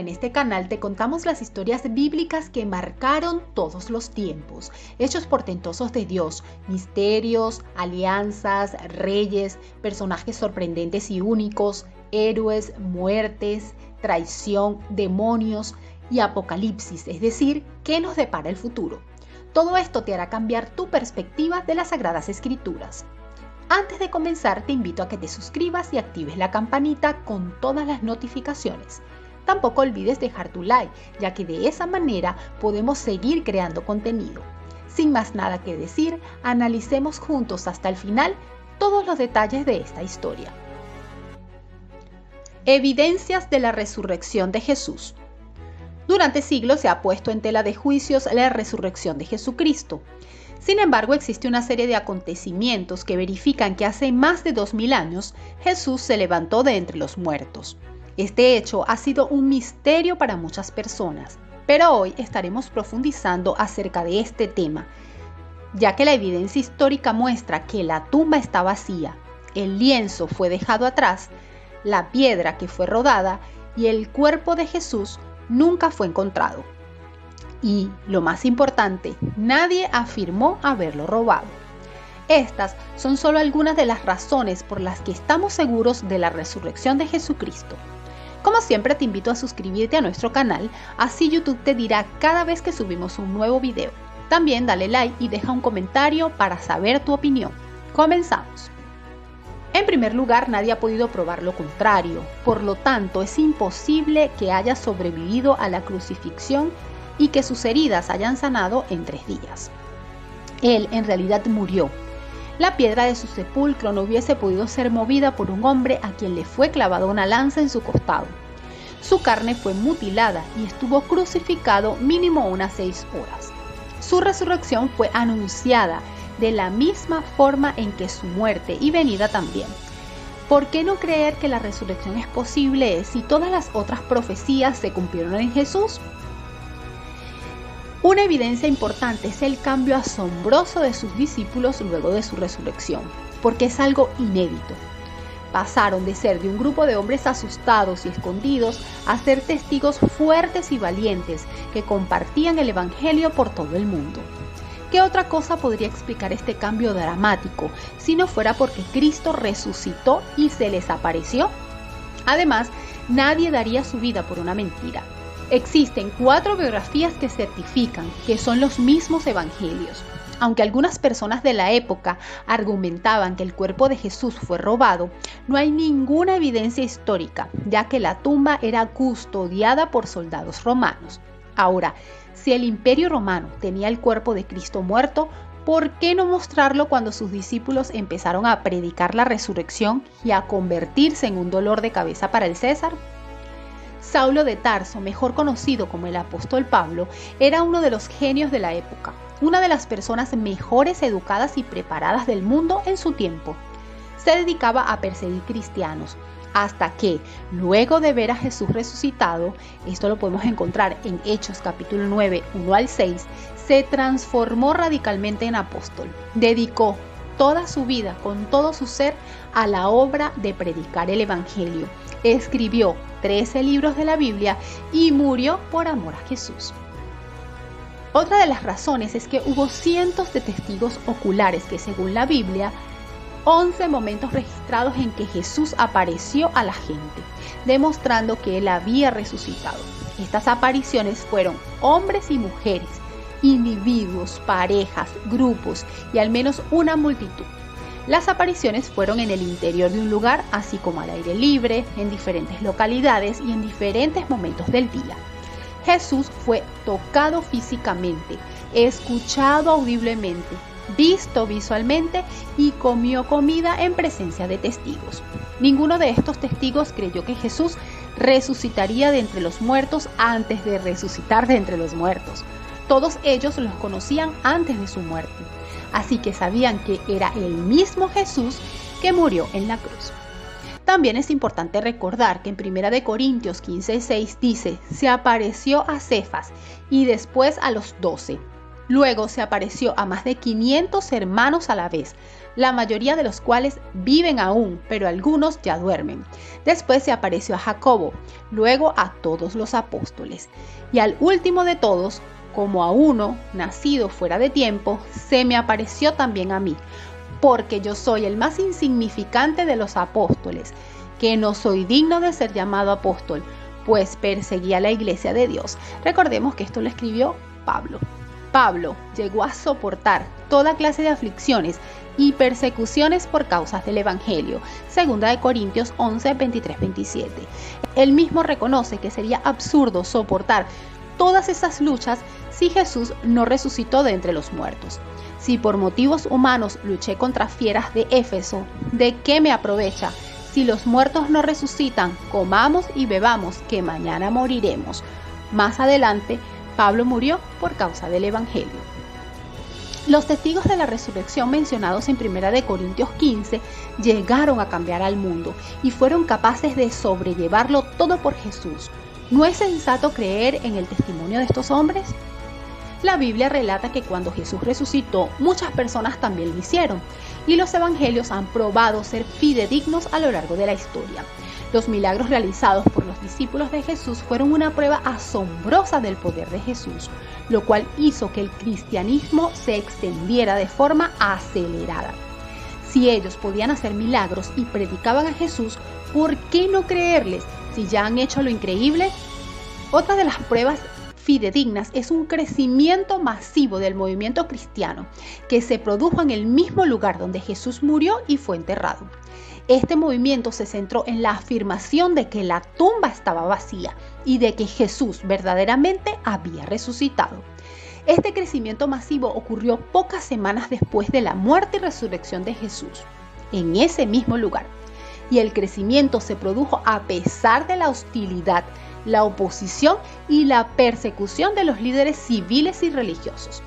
En este canal te contamos las historias bíblicas que marcaron todos los tiempos, hechos portentosos de Dios, misterios, alianzas, reyes, personajes sorprendentes y únicos, héroes, muertes, traición, demonios y apocalipsis, es decir, ¿qué nos depara el futuro? Todo esto te hará cambiar tu perspectiva de las Sagradas Escrituras. Antes de comenzar, te invito a que te suscribas y actives la campanita con todas las notificaciones. Tampoco olvides dejar tu like, ya que de esa manera podemos seguir creando contenido. Sin más nada que decir, analicemos juntos hasta el final todos los detalles de esta historia. Evidencias de la resurrección de Jesús. Durante siglos se ha puesto en tela de juicios la resurrección de Jesucristo. Sin embargo, existe una serie de acontecimientos que verifican que hace más de 2000 años Jesús se levantó de entre los muertos. Este hecho ha sido un misterio para muchas personas, pero hoy estaremos profundizando acerca de este tema, ya que la evidencia histórica muestra que la tumba está vacía, el lienzo fue dejado atrás, la piedra que fue rodada y el cuerpo de Jesús nunca fue encontrado. Y, lo más importante, nadie afirmó haberlo robado. Estas son solo algunas de las razones por las que estamos seguros de la resurrección de Jesucristo. Como siempre, te invito a suscribirte a nuestro canal, así YouTube te dirá cada vez que subimos un nuevo video. También dale like y deja un comentario para saber tu opinión. Comenzamos. En primer lugar, nadie ha podido probar lo contrario, por lo tanto es imposible que haya sobrevivido a la crucifixión y que sus heridas hayan sanado en 3 días. Él en realidad murió. La piedra de su sepulcro no hubiese podido ser movida por un hombre a quien le fue clavada una lanza en su costado. Su carne fue mutilada y estuvo crucificado mínimo unas 6 horas. Su resurrección fue anunciada de la misma forma en que su muerte y venida también. ¿Por qué no creer que la resurrección es posible si todas las otras profecías se cumplieron en Jesús? Una evidencia importante es el cambio asombroso de sus discípulos luego de su resurrección, porque es algo inédito. Pasaron de ser de un grupo de hombres asustados y escondidos a ser testigos fuertes y valientes que compartían el Evangelio por todo el mundo. ¿Qué otra cosa podría explicar este cambio dramático si no fuera porque Cristo resucitó y se les apareció? Además, nadie daría su vida por una mentira. Existen 4 biografías que certifican que son los mismos evangelios. Aunque algunas personas de la época argumentaban que el cuerpo de Jesús fue robado, no hay ninguna evidencia histórica, ya que la tumba era custodiada por soldados romanos. Ahora, si el Imperio Romano tenía el cuerpo de Cristo muerto, ¿por qué no mostrarlo cuando sus discípulos empezaron a predicar la resurrección y a convertirse en un dolor de cabeza para el César? Saulo de Tarso, mejor conocido como el apóstol Pablo, era uno de los genios de la época, una de las personas mejores educadas y preparadas del mundo en su tiempo. Se dedicaba a perseguir cristianos, hasta que, luego de ver a Jesús resucitado, esto lo podemos encontrar en Hechos capítulo 9, 1 al 6, se transformó radicalmente en apóstol. Dedicó toda su vida, con todo su ser, a la obra de predicar el Evangelio. Escribió 13 libros de la Biblia y murió por amor a Jesús. Otra de las razones es que hubo cientos de testigos oculares que, según la Biblia, 11 momentos registrados en que Jesús apareció a la gente, demostrando que él había resucitado. Estas apariciones fueron hombres y mujeres, individuos, parejas, grupos y al menos una multitud. Las apariciones fueron en el interior de un lugar, así como al aire libre, en diferentes localidades y en diferentes momentos del día. Jesús fue tocado físicamente, escuchado audiblemente, visto visualmente y comió comida en presencia de testigos. Ninguno de estos testigos creyó que Jesús resucitaría de entre los muertos antes de resucitar de entre los muertos. Todos ellos los conocían antes de su muerte, así que sabían que era el mismo Jesús que murió en la cruz. También es importante recordar que en 1 Corintios 15:6 dice: se apareció a Cefas y después a los 12. Luego se apareció a más de 500 hermanos a la vez, la mayoría de los cuales viven aún, pero algunos ya duermen. Después se apareció a Jacobo, luego a todos los apóstoles. Y al último de todos, como a uno nacido fuera de tiempo, se me apareció también a mí, porque yo soy el más insignificante de los apóstoles, que no soy digno de ser llamado apóstol, pues perseguía la iglesia de Dios. Recordemos que esto lo escribió Pablo. Pablo llegó a soportar toda clase de aflicciones y persecuciones por causas del Evangelio, 2 Corintios 11, 23, 27. Él mismo reconoce que sería absurdo soportar todas esas luchas si Jesús no resucitó de entre los muertos. Si por motivos humanos luché contra fieras de Éfeso, ¿de qué me aprovecha? Si los muertos no resucitan, comamos y bebamos, que mañana moriremos. Más adelante, Pablo murió por causa del Evangelio. Los testigos de la resurrección mencionados en 1 Corintios 15 llegaron a cambiar al mundo y fueron capaces de sobrellevarlo todo por Jesús. ¿No es sensato creer en el testimonio de estos hombres? La Biblia relata que cuando Jesús resucitó, muchas personas también lo hicieron, y los evangelios han probado ser fidedignos a lo largo de la historia. Los milagros realizados por los discípulos de Jesús fueron una prueba asombrosa del poder de Jesús, lo cual hizo que el cristianismo se extendiera de forma acelerada. Si ellos podían hacer milagros y predicaban a Jesús, ¿por qué no creerles si ya han hecho lo increíble? Otra de las pruebas fidedignas es un crecimiento masivo del movimiento cristiano que se produjo en el mismo lugar donde Jesús murió y fue enterrado. Este movimiento se centró en la afirmación de que la tumba estaba vacía y de que Jesús verdaderamente había resucitado. Este crecimiento masivo ocurrió pocas semanas después de la muerte y resurrección de Jesús, en ese mismo lugar. Y el crecimiento se produjo a pesar de la hostilidad, la oposición y la persecución de los líderes civiles y religiosos.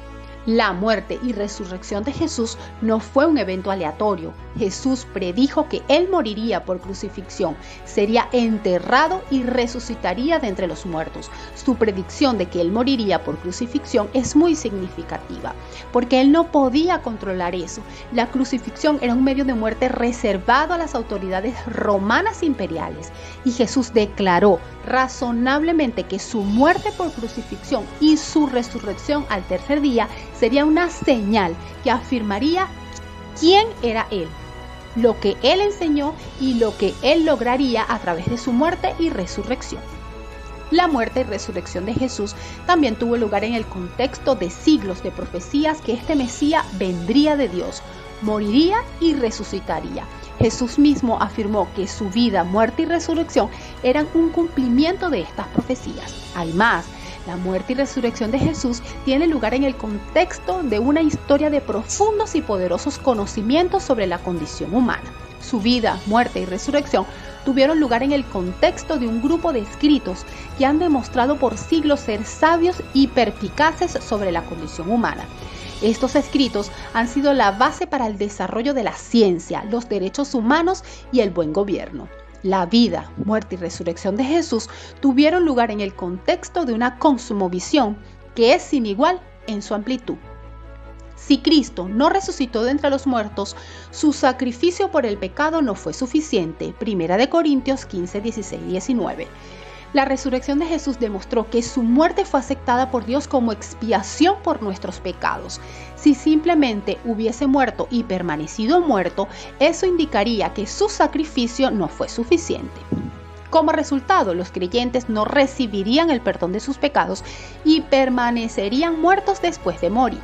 La muerte y resurrección de Jesús no fue un evento aleatorio. Jesús predijo que Él moriría por crucifixión, sería enterrado y resucitaría de entre los muertos. Su predicción de que Él moriría por crucifixión es muy significativa, porque Él no podía controlar eso. La crucifixión era un medio de muerte reservado a las autoridades romanas imperiales, y Jesús declaró razonablemente que su muerte por crucifixión y su resurrección al tercer día sería una señal que afirmaría quién era Él, lo que Él enseñó y lo que Él lograría a través de su muerte y resurrección. La muerte y resurrección de Jesús también tuvo lugar en el contexto de siglos de profecías que este Mesías vendría de Dios, moriría y resucitaría. Jesús mismo afirmó que su vida, muerte y resurrección eran un cumplimiento de estas profecías. Además, la muerte y resurrección de Jesús tiene lugar en el contexto de una historia de profundos y poderosos conocimientos sobre la condición humana. Su vida, muerte y resurrección tuvieron lugar en el contexto de un grupo de escritos que han demostrado por siglos ser sabios y perspicaces sobre la condición humana. Estos escritos han sido la base para el desarrollo de la ciencia, los derechos humanos y el buen gobierno. La vida, muerte y resurrección de Jesús tuvieron lugar en el contexto de una cosmovisión que es sin igual en su amplitud. Si Cristo no resucitó de entre los muertos, su sacrificio por el pecado no fue suficiente. 1 Corintios 15, 16, 19. La resurrección de Jesús demostró que su muerte fue aceptada por Dios como expiación por nuestros pecados. Si simplemente hubiese muerto y permanecido muerto, eso indicaría que su sacrificio no fue suficiente. Como resultado, los creyentes no recibirían el perdón de sus pecados y permanecerían muertos después de morir.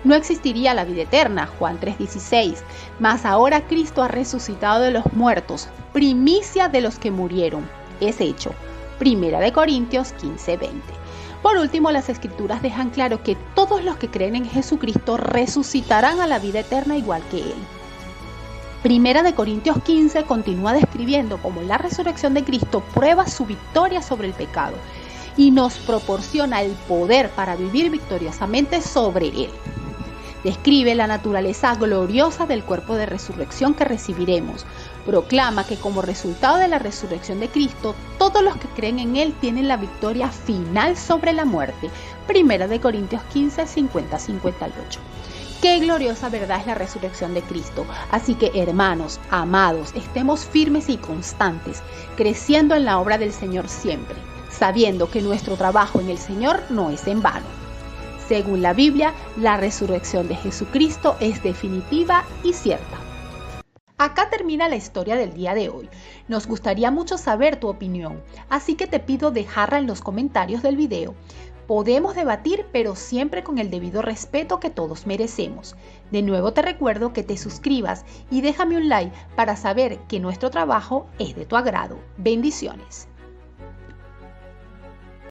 No existiría la vida eterna, Juan 3:16, mas ahora Cristo ha resucitado de los muertos, primicia de los que murieron. Es hecho. 1 Corintios 15:20. Por último, las Escrituras dejan claro que todos los que creen en Jesucristo resucitarán a la vida eterna igual que Él. 1 Corintios 15 continúa describiendo cómo la resurrección de Cristo prueba su victoria sobre el pecado y nos proporciona el poder para vivir victoriosamente sobre él. Describe la naturaleza gloriosa del cuerpo de resurrección que recibiremos, Proclama que como resultado de la resurrección de Cristo, todos los que creen en Él tienen la victoria final sobre la muerte. 1 Corintios 15, 50-58. Qué gloriosa verdad es la resurrección de Cristo. Así que, hermanos, amados, estemos firmes y constantes, creciendo en la obra del Señor siempre, sabiendo que nuestro trabajo en el Señor no es en vano. Según la Biblia, la resurrección de Jesucristo es definitiva y cierta. Acá termina la historia del día de hoy. Nos gustaría mucho saber tu opinión, así que te pido dejarla en los comentarios del video. Podemos debatir, pero siempre con el debido respeto que todos merecemos. De nuevo te recuerdo que te suscribas y déjame un like para saber que nuestro trabajo es de tu agrado. Bendiciones.